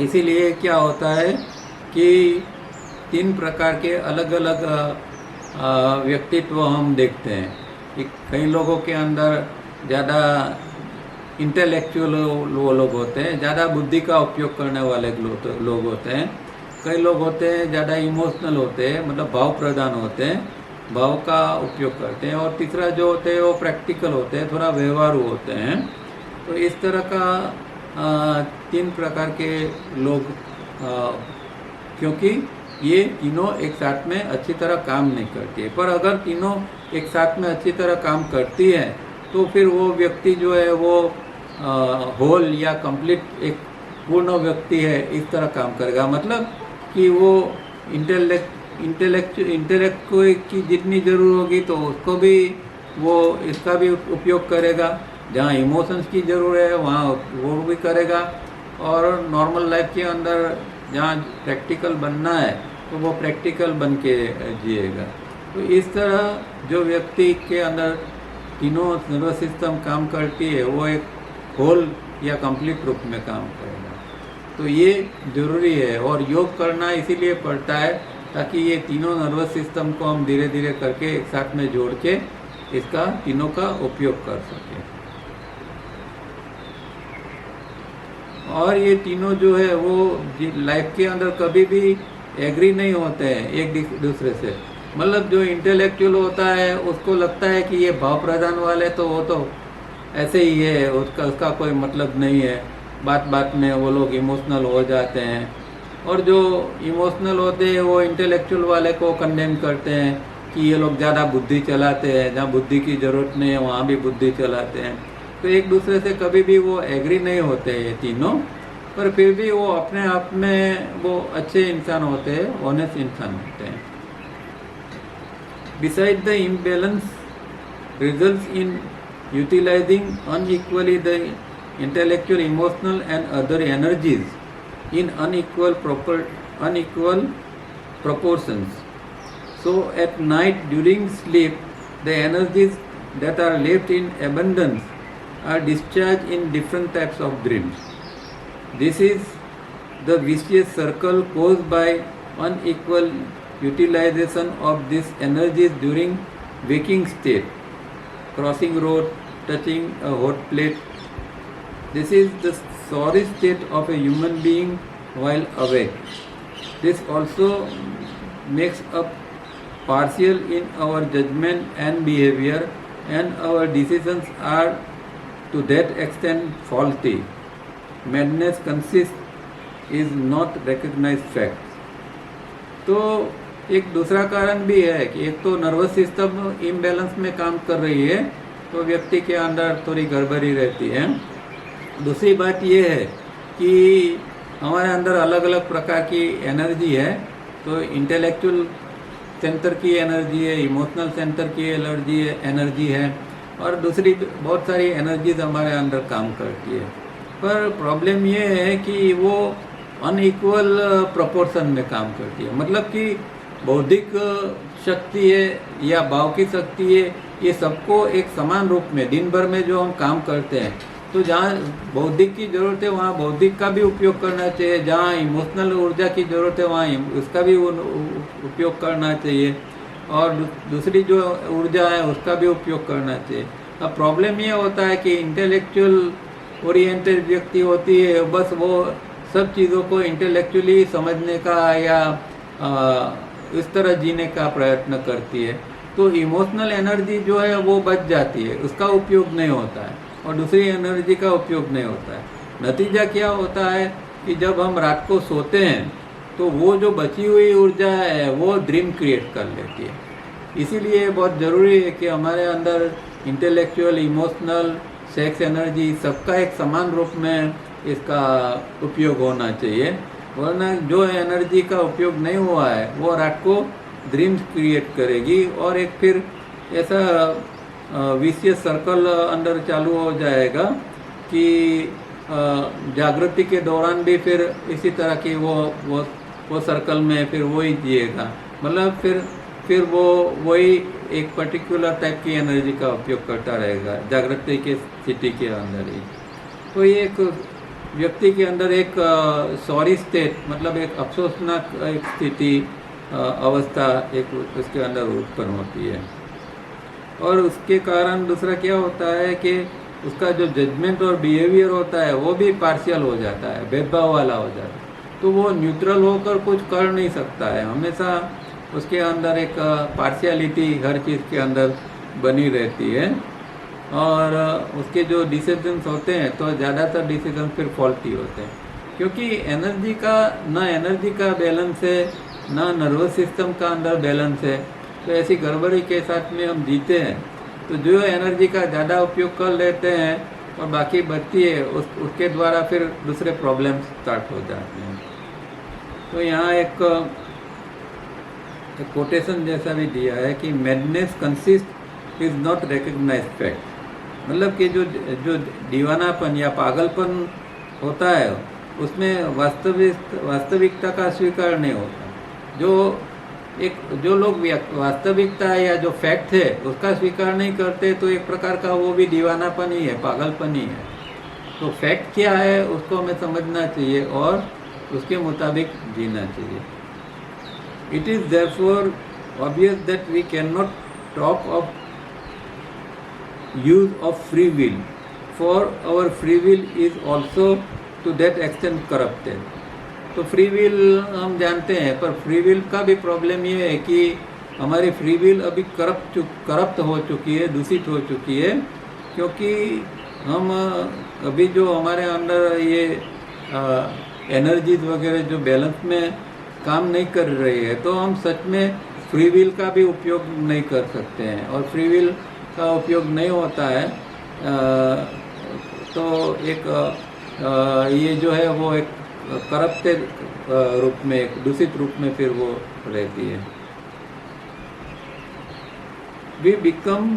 इसीलिए क्या होता है कि 3 प्रकार के अलग अलग व्यक्तित्व हम देखते हैं कि कई लोगों के अंदर ज़्यादा इंटेलेक्चुअल वो लोग होते हैं, ज़्यादा बुद्धि का उपयोग करने वाले लोग होते हैं। कई लोग होते हैं ज़्यादा इमोशनल होते हैं, मतलब भाव प्रधान होते हैं, भाव का उपयोग करते हैं। और तीसरा जो होते हैं वो प्रैक्टिकल होते हैं, थोड़ा व्यवहारू होते हैं। तो इस तरह का 3 प्रकार के लोग, क्योंकि ये तीनों एक साथ में अच्छी तरह काम नहीं करती है। पर अगर तीनों एक साथ में अच्छी तरह काम करती है तो फिर वो व्यक्ति जो है वो होल या कंप्लीट एक पूर्ण व्यक्ति है, इस तरह काम करेगा। मतलब कि वो इंटेलेक्ट को की जितनी ज़रूरत होगी तो उसको भी वो इसका भी उपयोग करेगा, जहाँ इमोशंस की ज़रूरत है वहाँ वो भी करेगा, और नॉर्मल लाइफ के अंदर जहाँ प्रैक्टिकल बनना है तो वो प्रैक्टिकल बन के जिएगा। तो इस तरह जो व्यक्ति के अंदर तीनों नर्वस सिस्टम काम करती है वो एक होल या कंप्लीट रूप में काम करेगा। तो ये ज़रूरी है और योग करना इसीलिए पड़ता है ताकि ये तीनों नर्वस सिस्टम को हम धीरे धीरे करके एक साथ में जोड़ के इसका तीनों का उपयोग कर सकें। और ये तीनों जो है वो लाइफ के अंदर कभी भी एग्री नहीं होते हैं एक दूसरे से। मतलब जो इंटेलेक्चुअल होता है उसको लगता है कि ये भाव प्रधान वाले तो वो तो ऐसे ही है, उसका कोई मतलब नहीं है, बात बात में वो लोग इमोशनल हो जाते हैं। और जो इमोशनल होते हैं वो इंटेलेक्चुअल वाले को कंडेम करते हैं कि ये लोग ज़्यादा बुद्धि चलाते हैं, जहाँ बुद्धि की ज़रूरत नहीं है वहाँ भी बुद्धि चलाते हैं। तो एक दूसरे से कभी भी वो एग्री नहीं होते ये तीनों, पर फिर भी वो अपने आप में वो अच्छे इंसान होते हैं, ऑनेस्ट इंसान होते हैं। Besides the imbalance results in utilizing unequally the intellectual, emotional and other energies in unequal proportions. So at night during sleep, the energies that are left in abundance are discharged in different types of dreams. This is the vicious circle caused by unequal utilization of these energies during waking state, crossing road, touching a hot plate. This is the sorry state of a human being while awake. This also makes up partial in our judgment and behavior, and our decisions are to that extent faulty. Madness consists is not recognized fact. तो एक दूसरा कारण भी है कि एक तो nervous system imbalance में काम कर रही है तो व्यक्ति के अंदर थोड़ी गड़बड़ी रहती है। दूसरी बात ये है कि हमारे अंदर अलग अलग प्रकार की एनर्जी है। तो इंटेलेक्चुअल सेंटर की एनर्जी है, इमोशनल सेंटर की एनर्जी है और दूसरी बहुत सारी एनर्जीज हमारे अंदर काम करती है। पर प्रॉब्लम ये है कि वो अनइक्वल प्रोपोर्शन में काम करती है। मतलब कि बौद्धिक शक्ति है या भाव की शक्ति है, ये सबको एक समान रूप में दिन भर में जो हम काम करते हैं, तो जहाँ बौद्धिक की ज़रूरत है वहाँ बौद्धिक का भी उपयोग करना चाहिए, जहाँ इमोशनल ऊर्जा की ज़रूरत है वहाँ उसका भी उपयोग करना चाहिए और दूसरी जो ऊर्जा है उसका भी उपयोग करना चाहिए। अब प्रॉब्लम ये होता है कि इंटेलेक्चुअल ओरिएंटेड व्यक्ति होती है, बस वो सब चीज़ों को इंटेलेक्चुअली समझने का या इस तरह जीने का प्रयत्न करती है, तो इमोशनल एनर्जी जो है वो बच जाती है, उसका उपयोग नहीं होता है और दूसरी एनर्जी का उपयोग नहीं होता है। नतीजा क्या होता है कि जब हम रात को सोते हैं तो वो जो बची हुई ऊर्जा है वो ड्रीम क्रिएट कर लेती है। इसीलिए बहुत ज़रूरी है कि हमारे अंदर इंटेलेक्चुअल, इमोशनल, सेक्स एनर्जी सबका एक समान रूप में इसका उपयोग होना चाहिए, वरना जो एनर्जी का उपयोग नहीं हुआ है वो रात को ड्रीम्स क्रिएट करेगी और एक फिर ऐसा विशियस सर्कल अंदर चालू हो जाएगा कि जागृति के दौरान भी फिर इसी तरह की वो सर्कल में फिर वही जिएगा। मतलब फिर वो वही एक पर्टिकुलर टाइप की एनर्जी का उपयोग करता रहेगा जागृति के स्थिति के अंदर ही। तो ये एक व्यक्ति के अंदर एक सॉरी स्टेट, मतलब एक अफसोसनाक एक स्थिति अवस्था एक उसके अंदर उत्पन्न होती है। और उसके कारण दूसरा क्या होता है कि उसका जो जजमेंट और बिहेवियर होता है वो भी पार्शियल हो जाता है, भेदभाव वाला हो जाता है। तो वो न्यूट्रल होकर कुछ कर नहीं सकता है, हमेशा उसके अंदर एक पार्शियलिटी हर चीज़ के अंदर बनी रहती है और उसके जो डिसीजंस होते हैं तो ज़्यादातर डिसीजन फिर फॉल्टी होते हैं, क्योंकि एनर्जी का बैलेंस है, ना नर्वस सिस्टम का अंदर बैलेंस है। तो ऐसी गड़बड़ी के साथ में हम जीते हैं, तो जो एनर्जी का ज़्यादा उपयोग कर लेते हैं और बाकी बचती है उसके द्वारा फिर दूसरे प्रॉब्लम स्टार्ट हो जाते हैं। तो यहाँ एक कोटेशन जैसा भी दिया है कि madness consist is not recognised fact. मतलब कि जो दीवानापन या पागलपन होता है उसमें वास्तविकता का स्वीकार नहीं होता। जो लोग वास्तविकता या जो फैक्ट है उसका स्वीकार नहीं करते तो एक प्रकार का वो भी दीवानापन ही है, पागलपन ही है। तो फैक्ट क्या है उसको हमें समझना चाहिए और उसके मुताबिक जीना चाहिए. It is therefore obvious that we cannot talk of use of free will, for our free will is also to that extent corrupted. तो फ्री विल हम जानते हैं, पर फ्री विल का भी प्रॉब्लम ये है कि हमारी फ्री विल अभी करप्ट हो चुकी है, दूषित हो चुकी है, क्योंकि हम अभी जो हमारे अंदर ये एनर्जीज वगैरह जो बैलेंस में काम नहीं कर रही है, तो हम सच में फ्री विल का भी उपयोग नहीं कर सकते हैं. और फ्री विल का उपयोग नहीं होता है तो एक ये जो है वो एक करप्टेड रूप में, एक दूषित रूप में फिर वो रहती है. We become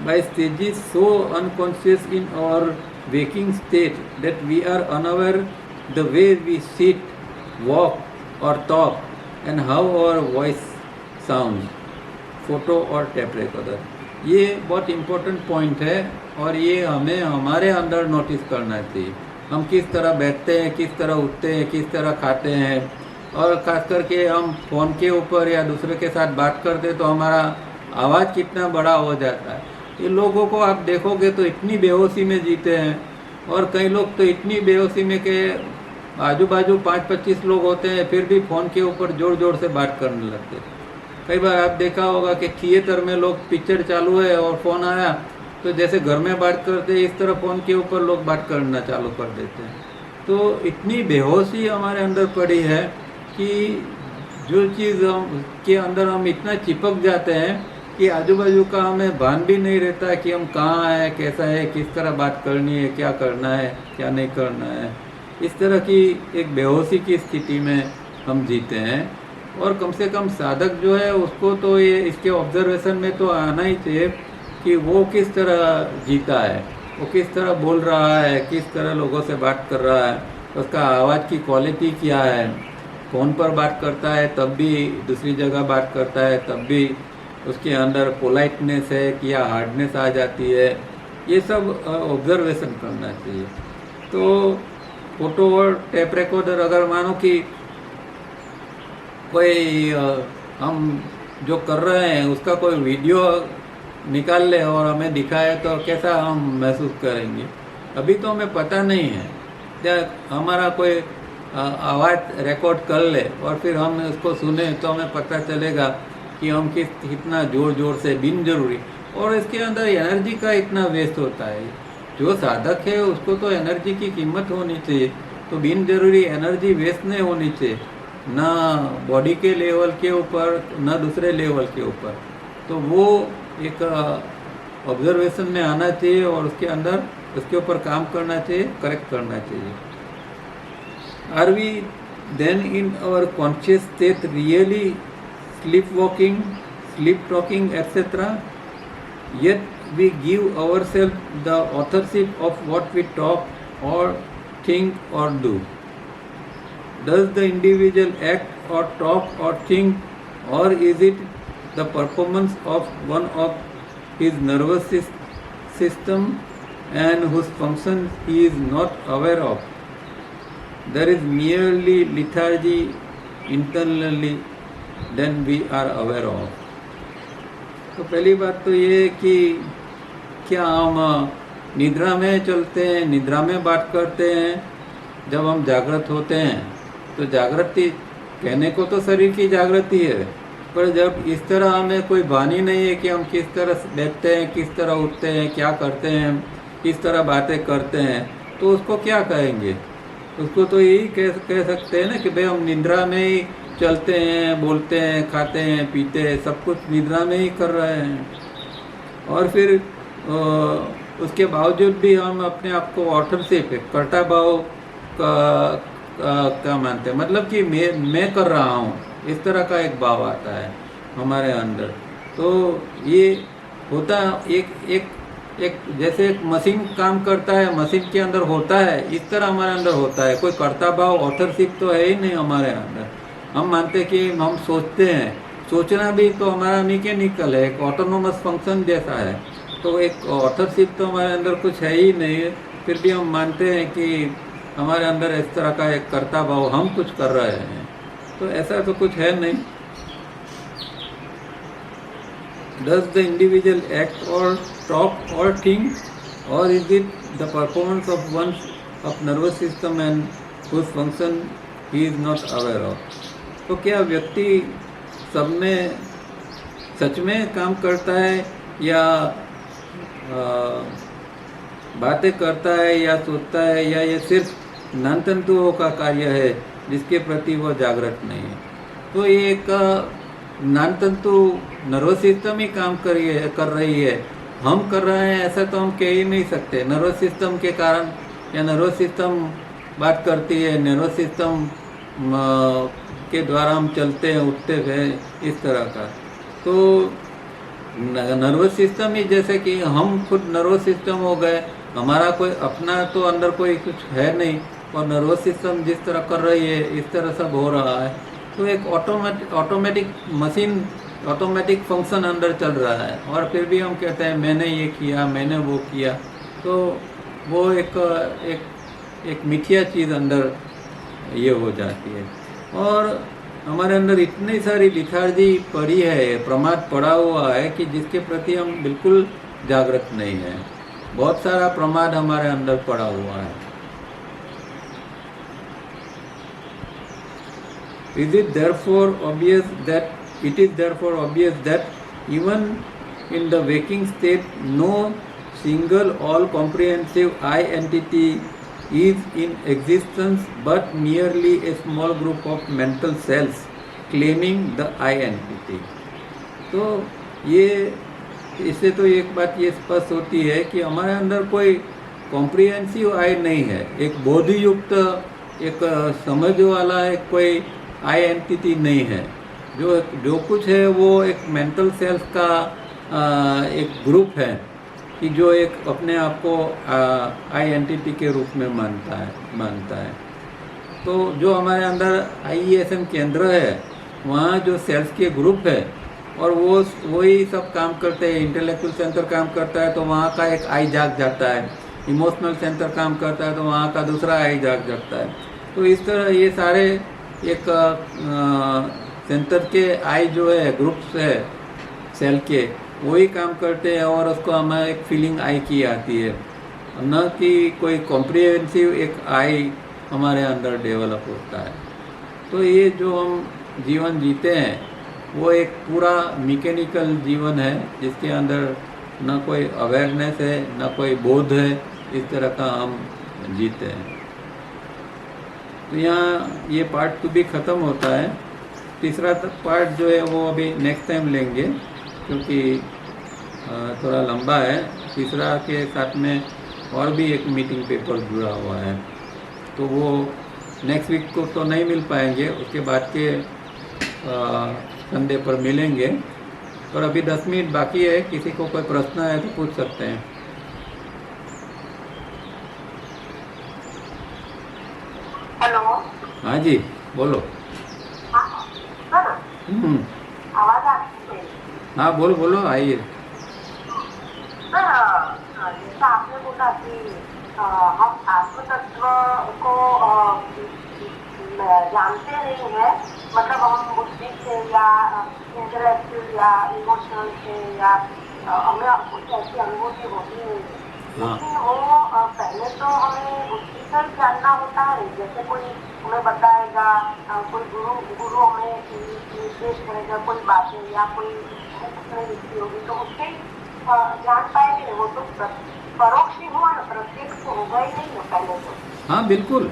by stages so unconscious in our waking state that we are unaware the way we sit, walk or talk and how our voice sounds. Photo और टेप रिकॉर्डर, ये बहुत इम्पोर्टेंट पॉइंट है और ये हमें हमारे अंदर notice करना चाहिए. हम किस तरह बैठते हैं, किस तरह उठते हैं, किस तरह खाते हैं, और ख़ास करके हम फ़ोन के ऊपर या दूसरे के साथ बात करते हैं तो हमारा आवाज़ कितना बड़ा हो जाता है. ये लोगों को आप देखोगे तो इतनी बेहोशी में जीते हैं, और कई लोग तो इतनी बेहोशी में के आजू बाजू 5-25 लोग होते हैं फिर भी फ़ोन के ऊपर जोर जोर से बात करने लगते हैं. कई बार आप देखा होगा कि थिएटर में लोग पिक्चर चालू है और फ़ोन आया तो जैसे घर में बात करते हैं इस तरह फ़ोन के ऊपर लोग बात करना चालू कर देते हैं. तो इतनी बेहोशी हमारे अंदर पड़ी है कि जो चीज़ हम के अंदर हम इतना चिपक जाते हैं कि आजू बाजू का हमें भान भी नहीं रहता है कि हम कहाँ हैं, कैसा है, किस तरह बात करनी है, क्या करना है, क्या नहीं करना है. इस तरह की एक बेहोशी की स्थिति में हम जीते हैं. और कम से कम साधक जो है उसको तो ये इसके ऑब्जर्वेशन में तो आना ही चाहिए कि वो किस तरह जीता है, वो किस तरह बोल रहा है, किस तरह लोगों से बात कर रहा है, उसका आवाज़ की क्वालिटी क्या है, फ़ोन पर बात करता है तब भी, दूसरी जगह बात करता है तब भी उसके अंदर पोलाइटनेस है कि या हार्डनेस आ जाती है. ये सब ऑब्जर्वेशन करना चाहिए. तो फोटो और टेप रिकॉर्डर अगर मानो कि कोई हम जो कर रहे हैं उसका कोई वीडियो निकाल ले और हमें दिखाए तो कैसा हम महसूस करेंगे. अभी तो हमें पता नहीं है. क्या हमारा कोई आवाज़ रिकॉर्ड कर ले और फिर हम उसको सुने तो हमें पता चलेगा कि हम कितना ज़ोर ज़ोर से बिन जरूरी, और इसके अंदर एनर्जी का इतना वेस्ट होता है. जो साधक है उसको तो एनर्जी की कीमत होनी चाहिए, तो बिन जरूरी एनर्जी वेस्ट नहीं होनी चाहिए, ना बॉडी के लेवल के ऊपर ना दूसरे लेवल के ऊपर. तो वो एक ऑब्जर्वेशन में आना चाहिए और उसके अंदर उसके ऊपर काम करना चाहिए, करेक्ट करना चाहिए. Are we then in our conscious state really sleepwalking, sleep talking, etc. Yet we give ourselves the authorship of what we talk or think or do. Does the individual act or talk or think, or is it the performance of one of his nervous system and whose function he is not aware of? There is merely lethargy internally then we are aware of. तो पहली बात तो ये कि क्या हम निद्रा में चलते हैं, निद्रा में बात करते हैं. जब हम जागृत होते हैं तो जागृति कहने को तो शरीर की जागृति है, पर जब इस तरह हमें कोई भान ही नहीं है कि हम किस तरह बैठते हैं, किस तरह उठते हैं, क्या करते हैं, किस तरह बातें करते हैं, तो उसको क्या कहेंगे. उसको तो यही कह सकते हैं ना कि भाई हम निद्रा में ही चलते हैं, बोलते हैं, खाते हैं, पीते हैं, सब कुछ निद्रा में ही कर रहे हैं. और फिर उसके बावजूद भी हम अपने आप को ऑथरशिप, कर्ता भाव का मानते हैं, मतलब कि मैं कर रहा हूँ, इस तरह का एक भाव आता है हमारे अंदर. तो ये होता एक जैसे एक मशीन काम करता है, मशीन के अंदर होता है, इस तरह हमारे अंदर होता है. कोई कर्ता भाव, ऑथरशिप तो है ही नहीं हमारे अंदर. हम मानते हैं कि हम सोचते हैं, सोचना भी तो हमारा मैकेनिकल है, एक ऑटोनोमस फंक्शन जैसा है. तो एक ऑथरशिप तो हमारे अंदर कुछ है ही नहीं है. फिर भी हम मानते हैं कि हमारे अंदर इस तरह का एक कर्ता भाव, हम कुछ कर रहे हैं, तो ऐसा तो कुछ है नहीं। Does the individual act or talk or think, or is it the performance of one's of nervous system and whose function he is not aware of? तो क्या व्यक्ति सब में सच में काम करता है या बातें करता है या सोचता है, या ये सिर्फ ज्ञानतंतुओं का कार्य है जिसके प्रति वो जागृत नहीं है? तो ये एक ज्ञानतंतु नर्वस सिस्टम ही काम कर रही है, हम कर रहे हैं ऐसा तो हम कह ही नहीं सकते। नर्वस सिस्टम के कारण, या नर्वस सिस्टम बात करती है, नर्वस सिस्टम के द्वारा हम चलते हैं, उठते हैं, इस तरह का। तो नर्वस सिस्टम ही, जैसे कि हम खुद नर्वस सिस्टम हो गए, हमारा कोई अपना तो अंदर कोई कुछ है नहीं, और नर्वस सिस्टम जिस तरह कर रही है इस तरह सब हो रहा है। तो एक ऑटोमेटिक मशीन, ऑटोमेटिक फंक्शन अंदर चल रहा है, और फिर भी हम कहते हैं मैंने ये किया, मैंने वो किया। तो वो एक मिथ्या चीज़ अंदर ये हो जाती है। और हमारे अंदर इतनी सारी लिथार्जी पड़ी है, प्रमाद पड़ा हुआ है कि जिसके प्रति हम बिल्कुल जागृत नहीं है। बहुत सारा प्रमाद हमारे अंदर पड़ा हुआ है। It is therefore obvious that even in the waking state, no single all-comprehensive I entity is in existence, but merely a small group of mental cells claiming the I entity. तो ये, इससे तो एक बात ये स्पष्ट होती है कि हमारे अंदर कोई कॉम्प्रिहेंसिव आई नहीं है, एक बोधियुक्त, एक समझ वाला एक कोई आई एंटिटी नहीं है। जो कुछ है वो एक मेंटल सेल्स का एक ग्रुप है कि जो एक अपने आप को आई एंटिटी के रूप में मानता है। तो जो हमारे अंदर IESM केंद्र है, वहाँ जो सेल्स के ग्रुप है, और वही सब काम करते हैं। इंटेलेक्चुअल सेंटर काम करता है तो वहाँ का एक आई जाग जाता है, इमोशनल सेंटर काम करता है तो वहाँ का दूसरा आई जाग जाता है। तो इस तरह ये सारे एक सेंटर के आई जो है, ग्रुप्स है सेल के, वही काम करते हैं, और उसको हमें एक फीलिंग आई की आती है, न कि कोई कॉम्प्रिहेंसिव एक आई हमारे अंदर डेवलप होता है। तो ये जो हम जीवन जीते हैं वो एक पूरा मैकेनिकल जीवन है, जिसके अंदर न कोई अवेयरनेस है, न कोई बोध है, इस तरह का हम जीते हैं। तो यहाँ ये पार्ट 2 भी ख़त्म होता है। तीसरा पार्ट जो है वो अभी नेक्स्ट टाइम लेंगे, क्योंकि थोड़ा लंबा है। तीसरा के साथ में और भी एक मीटिंग पेपर जुड़ा हुआ है, तो वो नेक्स्ट वीक को तो नहीं मिल पाएंगे, उसके बाद के संडे पर मिलेंगे। और अभी 10 मिनट बाकी है, किसी को कोई प्रश्न है तो पूछ सकते हैं। हेलो। हाँ जी, बोलो। आवाज आती है? हाँ बोलो, आइए। सर, जैसा आपने बोला कि हम आत्म तत्व को जानते नहीं है, मतलब हम बुद्धि से या इंटेलेक्चुअल या इमोशनल से या हमें कुछ ऐसी अनुभूति होती है, लेकिन वो पहले तो हमें बुद्धि से जानना होता है। जैसे कोई हमें बताएगा, कोई गुरु हमें निर्देश करेगा, कोई बातें या कोई उसमें लिखी होगी तो उससे जान पाएंगे। वो तो परोक्ष ही हुआ ना, प्रत्यक्ष होगा ही नहीं है पहले तो। हाँ बिल्कुल,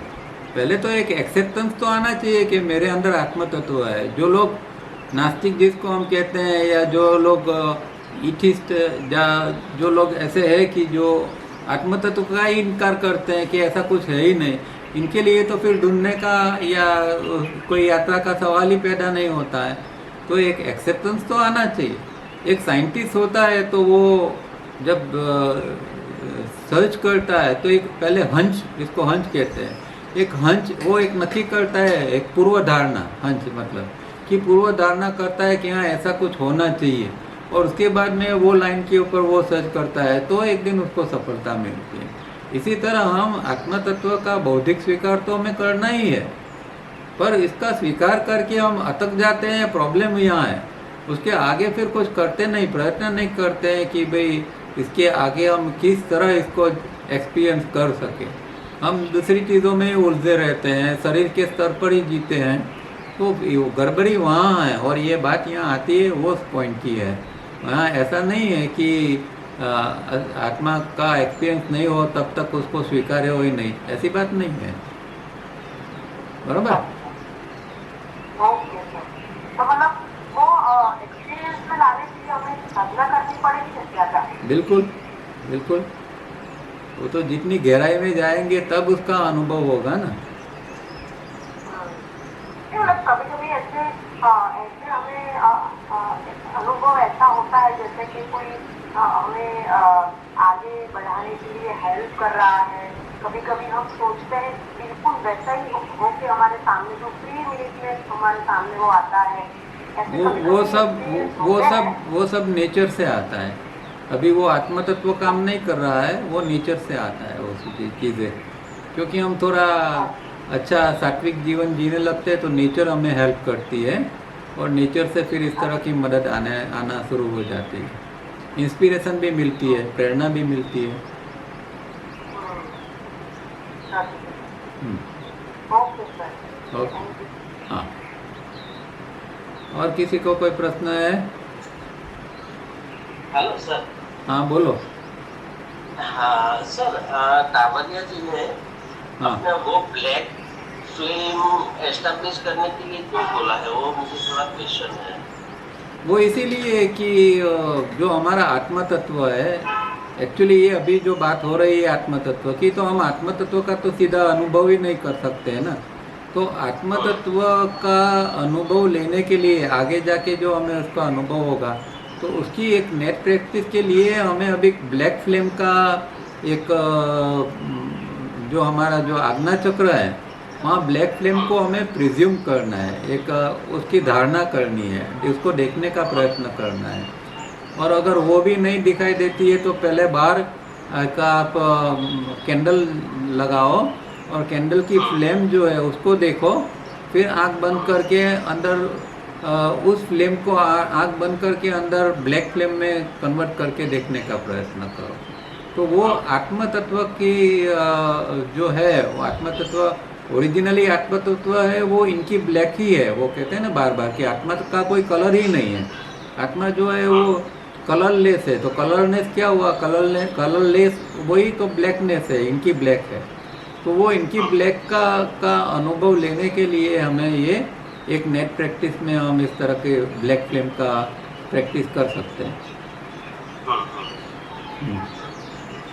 पहले तो एक एक्सेप्टेंस तो आना चाहिए कि मेरे अंदर आत्म तत्व है। जो लोग नास्तिक जिसको हम कहते हैं, या जो लोग इथिस्ट, या जो लोग ऐसे हैं कि जो आत्म तत्व का ही इनकार करते हैं कि ऐसा कुछ है ही नहीं, इनके लिए तो फिर ढूंढने का या कोई यात्रा का सवाल ही पैदा नहीं होता है। तो एक एक्सेप्टेंस तो आना चाहिए। एक साइंटिस्ट होता है तो वो जब सर्च करता है तो एक पहले हंच, इसको हंच कहते हैं, एक हंच वो एक नक्की करता है, एक पूर्व धारणा, हंच मतलब कि पूर्व धारणा करता है कि हाँ ऐसा कुछ होना चाहिए, और उसके बाद में वो लाइन के ऊपर वो सर्च करता है तो एक दिन उसको सफलता मिलती है। इसी तरह हम आत्म तत्व का बौद्धिक स्वीकार तो हमें करना ही है, पर इसका स्वीकार करके हम अटक जाते हैं, प्रॉब्लम यहाँ है। उसके आगे फिर कुछ करते नहीं, प्रयत्न नहीं करते हैं कि भाई इसके आगे हम किस तरह इसको एक्सपीरियंस कर सके। हम दूसरी चीज़ों में उलझे रहते हैं, शरीर के स्तर पर ही जीते हैं, तो गड़बड़ी वहाँ है। और ये बात यहाँ आती है वो पॉइंट की है। वहाँ ऐसा नहीं है कि आत्मा का एक्सपीरियंस नहीं हो तब तक उसको स्वीकार्य हो ही नहीं, ऐसी बात नहीं है। बराबर? Okay sir. तो मतलब वो एक्सपीरियंस में लाने के लिए हमें साधना करनी पड़ेगी या क्या करना? बिल्कुल बिल्कुल, वो तो जितनी गहराई में जाएंगे तब उसका अनुभव होगा ना। मतलब कभी कभी ऐसे हमें अनुभव ऐसा होता है जैसे कि कोई हमें आगे बढ़ाने के लिए हेल्प कर रहा है। कभी कभी हम सोचते हैं बिल्कुल वैसा ही हो के हमारे सामने जो 3 मिनट में हमारे सामने वो आता है। वो सब नेचर से आता है। अभी वो आत्म तत्व काम नहीं कर रहा है, वो नेचर से आता है वो चीज़ें। क्योंकि हम थोड़ा अच्छा सात्विक जीवन जीने लगते हैं तो नेचर हमें हेल्प करती है, और नेचर से फिर इस तरह की मदद आना शुरू हो जाती है। इंस्पिरेशन भी मिलती है, प्रेरणा भी मिलती है। ओके, हाँ। और किसी को कोई प्रश्न है? Hello sir. हाँ बोलो। हाँ सर, कांवरिया जी ने अपने वो ब्लैक फ्लेम एस्टेब्लिश करने के लिए क्यों बोला है, वो मुझे थोड़ा क्वेश्चन है। वो इसीलिए कि जो हमारा आत्म तत्व है, एक्चुअली ये अभी जो बात हो रही है आत्म तत्व की, तो हम आत्म तत्व का तो सीधा अनुभव ही नहीं कर सकते हैं ना। तो आत्म तत्व का अनुभव लेने के लिए आगे जाके जो हमें उसका अनुभव होगा, तो उसकी एक नेट प्रैक्टिस के लिए हमें अभी ब्लैक फ्लेम का एक जो हमारा जो आज्ञा चक्र है, वहाँ ब्लैक फ्लेम को हमें प्रिज्यूम करना है, एक उसकी धारणा करनी है, उसको देखने का प्रयत्न करना है। और अगर वो भी नहीं दिखाई देती है तो पहले बार का आप कैंडल लगाओ और कैंडल की फ्लेम जो है उसको देखो, फिर आँख बंद करके अंदर उस फ्लेम को आँख बंद करके अंदर ब्लैक फ्लेम में कन्वर्ट करके देखने का प्रयत्न करो। तो वो आत्म तत्व की जो है, वो आत्म तत्व ओरिजिनली आत्म तत्व है, वो इनकी ब्लैक ही है। वो कहते हैं ना बार बार कि आत्मा का कोई कलर ही नहीं है। आत्मा जो है वो कलरलेस है। तो कलरनेस क्या हुआ? कलरलेस वही तो ब्लैकनेस है, इनकी ब्लैक है। तो वो इनकी ब्लैक का अनुभव लेने के लिए हमें ये एक नेट प्रैक्टिस में हम इस तरह के ब्लैक फ्लेम का प्रैक्टिस कर सकते हैं।